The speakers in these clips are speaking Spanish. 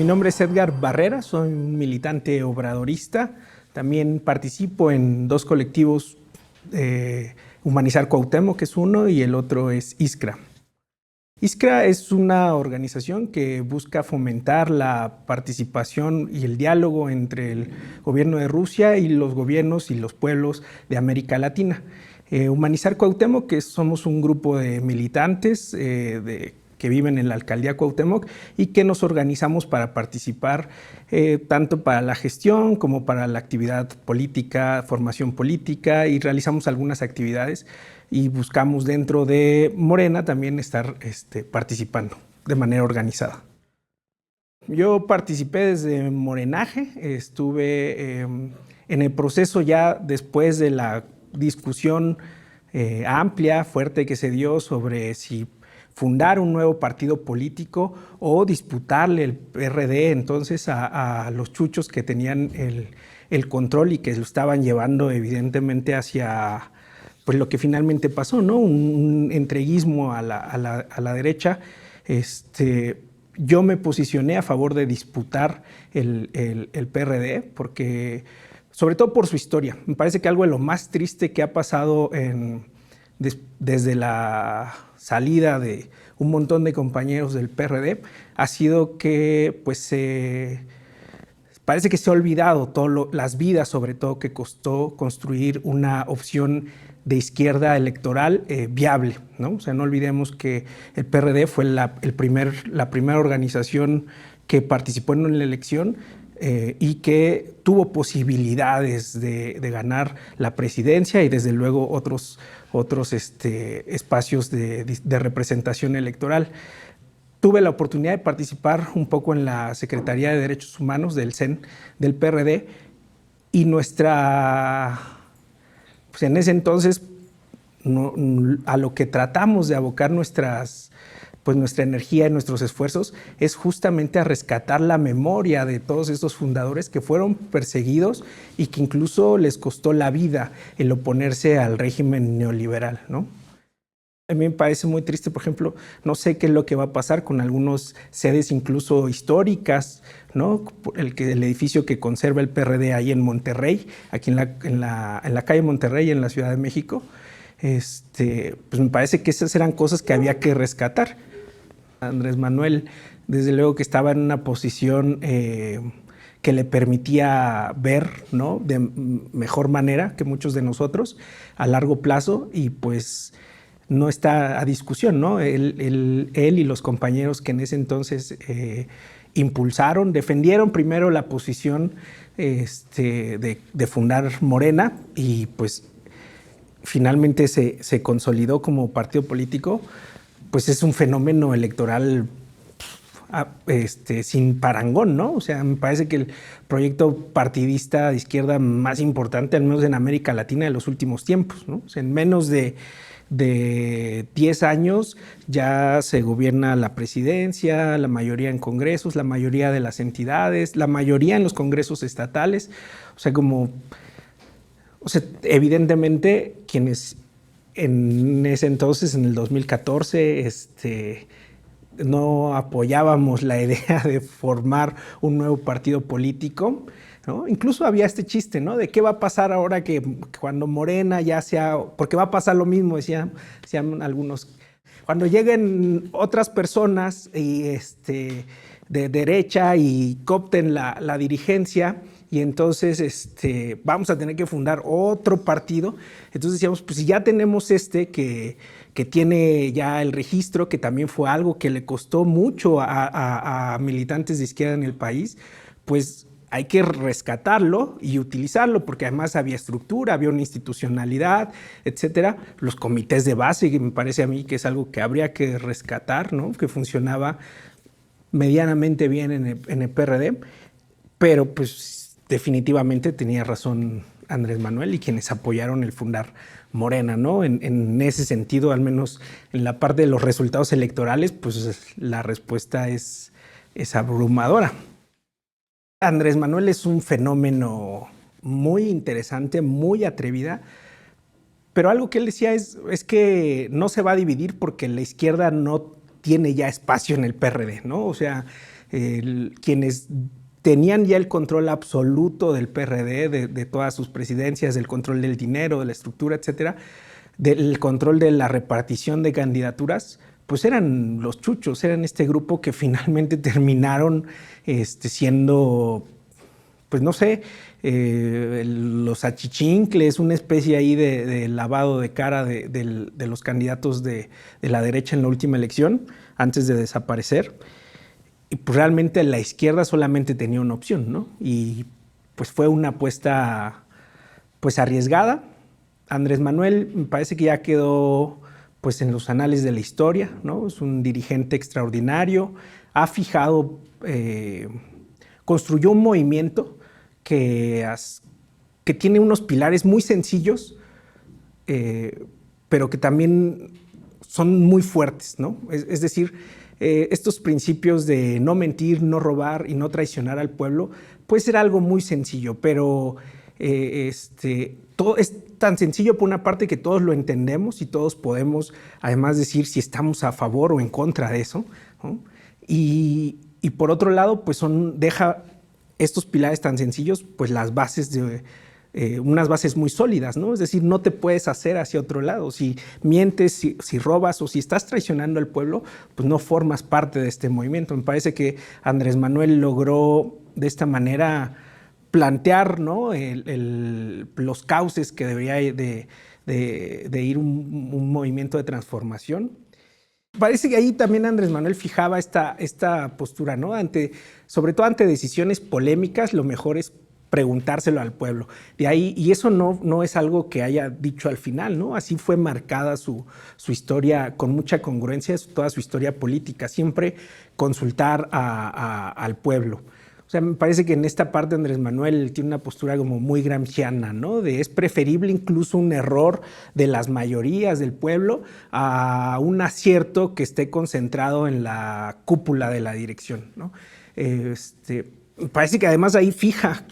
Mi nombre es Edgar Barrera, soy un militante obradorista. También participo en dos colectivos, Humanizar Cuauhtémoc, que es uno, y el otro es Iskra. Iskra es una organización que busca fomentar la participación y el diálogo entre el gobierno de Rusia y los gobiernos y los pueblos de América Latina. Humanizar Cuauhtémoc, que somos un grupo de militantes que viven en la alcaldía Cuauhtémoc y que nos organizamos para participar tanto para la gestión como para la actividad política, formación política, y realizamos algunas actividades y buscamos dentro de Morena también estar participando de manera organizada. Yo participé desde Morenaje, estuve en el proceso ya después de la discusión amplia, fuerte que se dio sobre si fundar un nuevo partido político o disputarle el PRD entonces a los chuchos que tenían el control y que lo estaban llevando evidentemente hacia pues lo que finalmente pasó, ¿no? Un entreguismo a la derecha. Yo me posicioné a favor de disputar el PRD porque, sobre todo por su historia, me parece que algo de lo más triste que ha pasado desde la salida de un montón de compañeros del PRD ha sido que pues parece que se ha olvidado todas las vidas, sobre todo, que costó construir una opción de izquierda electoral viable, ¿no? O sea, no olvidemos que el PRD fue la primera organización que participó en la elección y que tuvo posibilidades de ganar la presidencia y desde luego otros espacios de representación electoral. Tuve la oportunidad de participar un poco en la Secretaría de Derechos Humanos del CEN del PRD y pues en ese entonces a lo que tratamos de abocar nuestra energía y nuestros esfuerzos es justamente a rescatar la memoria de todos estos fundadores que fueron perseguidos y que incluso les costó la vida el oponerse al régimen neoliberal, ¿no? A mí me parece muy triste, por ejemplo, no sé qué es lo que va a pasar con algunas sedes incluso históricas, ¿no? El edificio que conserva el PRD ahí en Monterrey, aquí en la calle Monterrey, en la Ciudad de México. Pues me parece que esas eran cosas que había que rescatar. Andrés Manuel, desde luego que estaba en una posición que le permitía ver, ¿no?, de mejor manera que muchos de nosotros a largo plazo, y pues no está a discusión, ¿no? Él y los compañeros que en ese entonces impulsaron, defendieron primero la posición de fundar Morena y pues finalmente se consolidó como partido político. Pues es un fenómeno electoral sin parangón, ¿no? O sea, me parece que el proyecto partidista de izquierda más importante, al menos en América Latina, de los últimos tiempos, ¿no? O sea, en menos de 10 años ya se gobierna la presidencia, la mayoría en congresos, la mayoría de las entidades, la mayoría en los congresos estatales. O sea, evidentemente quienes en ese entonces, en el 2014, no apoyábamos la idea de formar un nuevo partido político, ¿no? Incluso había este chiste, ¿no?, de qué va a pasar ahora que cuando Morena ya sea, porque va a pasar lo mismo, decían algunos, cuando lleguen otras personas de derecha y coopten la dirigencia, y entonces vamos a tener que fundar otro partido. Entonces decíamos, pues si ya tenemos que tiene ya el registro, que también fue algo que le costó mucho a militantes de izquierda en el país, pues hay que rescatarlo y utilizarlo, porque además había estructura, había una institucionalidad, etcétera. Los comités de base, que me parece a mí que es algo que habría que rescatar, ¿no?, que funcionaba medianamente bien en el PRD, pero pues definitivamente tenía razón Andrés Manuel y quienes apoyaron el fundar Morena, ¿no? En ese sentido, al menos en la parte de los resultados electorales, pues la respuesta es abrumadora. Andrés Manuel es un fenómeno muy interesante, muy atrevida, pero algo que él decía es que no se va a dividir porque la izquierda no tiene ya espacio en el PRD, ¿no? O sea, quienes tenían ya el control absoluto del PRD, de todas sus presidencias, del control del dinero, de la estructura, etcétera, del control de la repartición de candidaturas, pues eran los chuchos, eran este grupo que finalmente terminaron siendo, pues no sé, los achichincles, una especie ahí de lavado de cara de los candidatos de la derecha en la última elección, antes de desaparecer. Y pues realmente la izquierda solamente tenía una opción, ¿no? Y pues fue una apuesta pues arriesgada. Andrés Manuel me parece que ya quedó pues en los anales de la historia, ¿no? Es un dirigente extraordinario, ha fijado, construyó un movimiento que tiene unos pilares muy sencillos, pero que también son muy fuertes, ¿no? Es decir, estos principios de no mentir, no robar y no traicionar al pueblo, puede ser algo muy sencillo, pero todo es tan sencillo por una parte que todos lo entendemos y todos podemos además decir si estamos a favor o en contra de eso, ¿no? Y por otro lado, pues deja estos pilares tan sencillos, pues las bases de unas bases muy sólidas, ¿no? Es decir, no te puedes hacer hacia otro lado. Si mientes, si robas o si estás traicionando al pueblo, pues no formas parte de este movimiento. Me parece que Andrés Manuel logró de esta manera plantear, ¿no? Los cauces que debería de ir un movimiento de transformación. Parece que ahí también Andrés Manuel fijaba esta postura, ¿no? Sobre todo ante decisiones polémicas, lo mejor es preguntárselo al pueblo. De ahí, y eso no es algo que haya dicho al final, ¿no? Así fue marcada su historia con mucha congruencia, toda su historia política, siempre consultar al pueblo. O sea, me parece que en esta parte Andrés Manuel tiene una postura como muy gramsciana, ¿no? Es preferible incluso un error de las mayorías del pueblo a un acierto que esté concentrado en la cúpula de la dirección, ¿no? Me parece que además ahí fija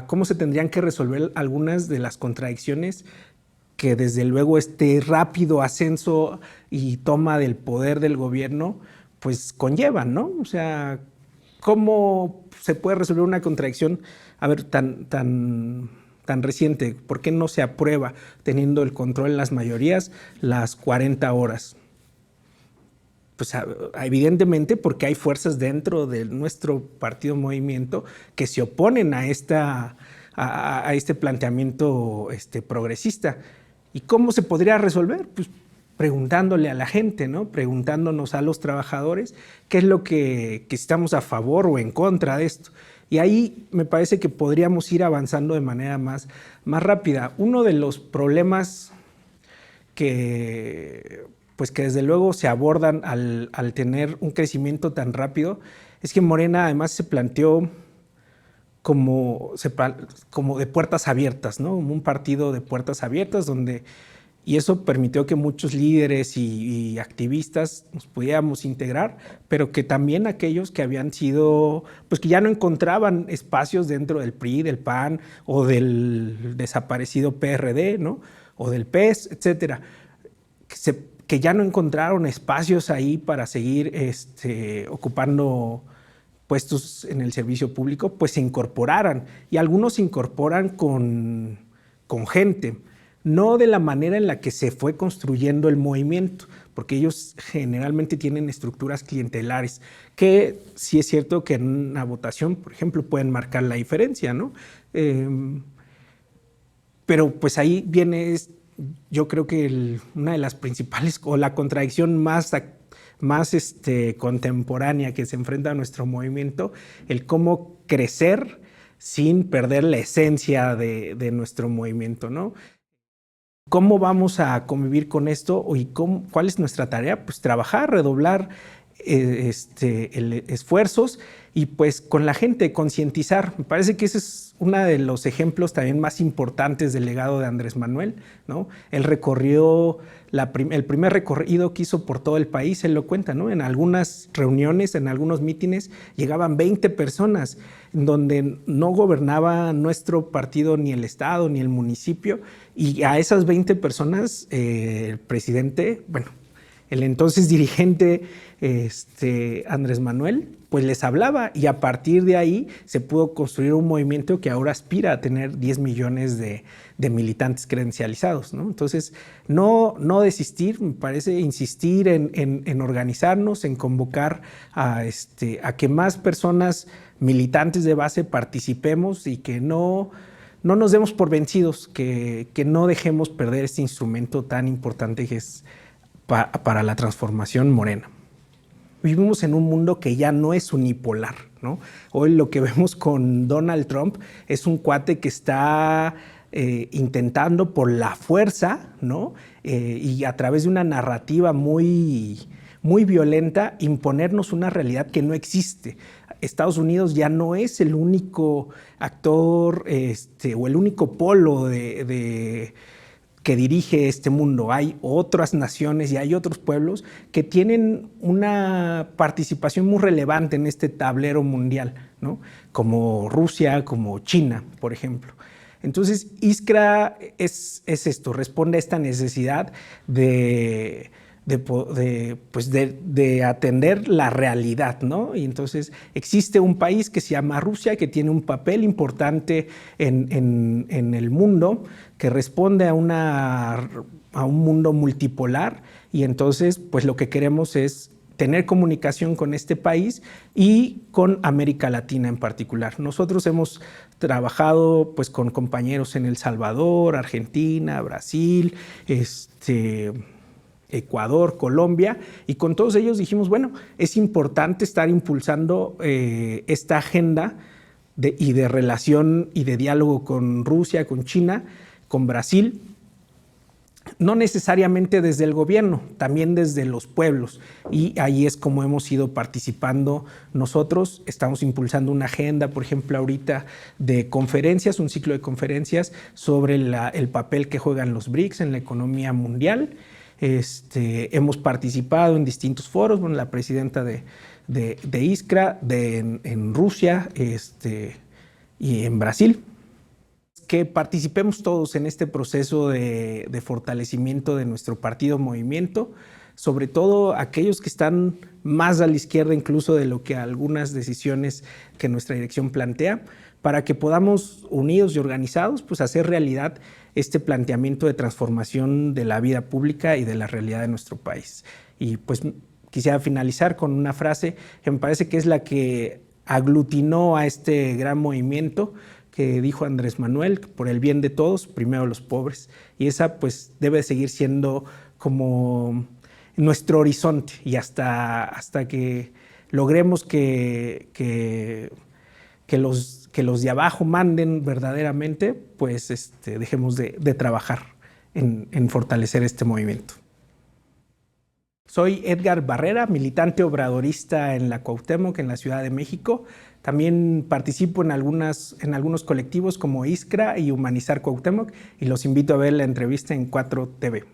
cómo se tendrían que resolver algunas de las contradicciones que desde luego este rápido ascenso y toma del poder del gobierno pues conllevan, ¿no? O sea, ¿cómo se puede resolver una contradicción, a ver, tan reciente? ¿Por qué no se aprueba teniendo el control en las mayorías las 40 horas? Pues evidentemente porque hay fuerzas dentro de nuestro partido Movimiento que se oponen a este planteamiento progresista. ¿Y cómo se podría resolver? Pues preguntándole a la gente, ¿no? Preguntándonos a los trabajadores qué es lo que estamos a favor o en contra de esto. Y ahí me parece que podríamos ir avanzando de manera más rápida. Uno de los problemas que desde luego se abordan al tener un crecimiento tan rápido, es que Morena además se planteó como de puertas abiertas, ¿no? Como un partido de puertas abiertas y eso permitió que muchos líderes y activistas nos pudiéramos integrar, pero que también aquellos que habían sido, pues que ya no encontraban espacios dentro del PRI, del PAN o del desaparecido PRD, ¿no? O del PES, etcétera, que ya no encontraron espacios ahí para seguir ocupando puestos en el servicio público, pues se incorporaran. Y algunos se incorporan con gente, no de la manera en la que se fue construyendo el movimiento, porque ellos generalmente tienen estructuras clientelares, que sí es cierto que en una votación, por ejemplo, pueden marcar la diferencia, ¿no? Pero pues ahí viene, yo creo que una de las principales, o la contradicción más contemporánea que se enfrenta a nuestro movimiento, el cómo crecer sin perder la esencia de nuestro movimiento, ¿no? ¿Cómo vamos a convivir con esto y cuál es nuestra tarea? Pues trabajar, redoblar esfuerzos y pues con la gente concientizar. Me parece que ese es uno de los ejemplos también más importantes del legado de Andrés Manuel, ¿no? Él recorrió el primer recorrido que hizo por todo el país, él lo cuenta, ¿no? En algunas reuniones, en algunos mítines, llegaban 20 personas, donde no gobernaba nuestro partido, ni el estado, ni el municipio, y a esas 20 personas el presidente, bueno, El entonces dirigente Andrés Manuel pues les hablaba, y a partir de ahí se pudo construir un movimiento que ahora aspira a tener 10 millones de militantes credencializados, ¿no? Entonces, no desistir, me parece, insistir en organizarnos, en convocar a que más personas militantes de base participemos y que no nos demos por vencidos, que no dejemos perder este instrumento tan importante que es para la transformación morena. Vivimos en un mundo que ya no es unipolar, ¿no? Hoy lo que vemos con Donald Trump es un cuate que está intentando por la fuerza, ¿no? Y a través de una narrativa muy violenta imponernos una realidad que no existe. Estados Unidos ya no es el único actor o el único polo que dirige este mundo. Hay otras naciones y hay otros pueblos que tienen una participación muy relevante en este tablero mundial, ¿no? Como Rusia, como China, por ejemplo. Entonces, Iskra es esto, responde a esta necesidad de atender la realidad, ¿no? Y entonces existe un país que se llama Rusia, que tiene un papel importante en el mundo, que responde a un mundo multipolar, y entonces pues lo que queremos es tener comunicación con este país y con América Latina en particular. Nosotros hemos trabajado pues con compañeros en El Salvador, Argentina, Brasil, Ecuador, Colombia, y con todos ellos dijimos, bueno, es importante estar impulsando esta agenda de relación y de diálogo con Rusia, con China, con Brasil, no necesariamente desde el gobierno, también desde los pueblos, y ahí es como hemos ido participando nosotros. Estamos impulsando una agenda, por ejemplo, ahorita de conferencias, un ciclo de conferencias sobre el papel que juegan los BRICS en la economía mundial. Hemos participado en distintos foros, bueno, la presidenta de Iskra, en Rusia y en Brasil. Que participemos todos en este proceso de fortalecimiento de nuestro partido movimiento, sobre todo aquellos que están más a la izquierda incluso de lo que algunas decisiones que nuestra dirección plantea, para que podamos, unidos y organizados, pues hacer realidad este planteamiento de transformación de la vida pública y de la realidad de nuestro país. Y pues quisiera finalizar con una frase que me parece que es la que aglutinó a este gran movimiento, que dijo Andrés Manuel: por el bien de todos, primero los pobres. Y esa pues debe seguir siendo como nuestro horizonte, y hasta que logremos que los de abajo manden verdaderamente, pues dejemos de trabajar en fortalecer este movimiento. Soy Edgar Barrera, militante obradorista en la Cuauhtémoc, en la Ciudad de México. También participo en algunos colectivos como Iskra y Humanizar Cuauhtémoc, y los invito a ver la entrevista en 4TV.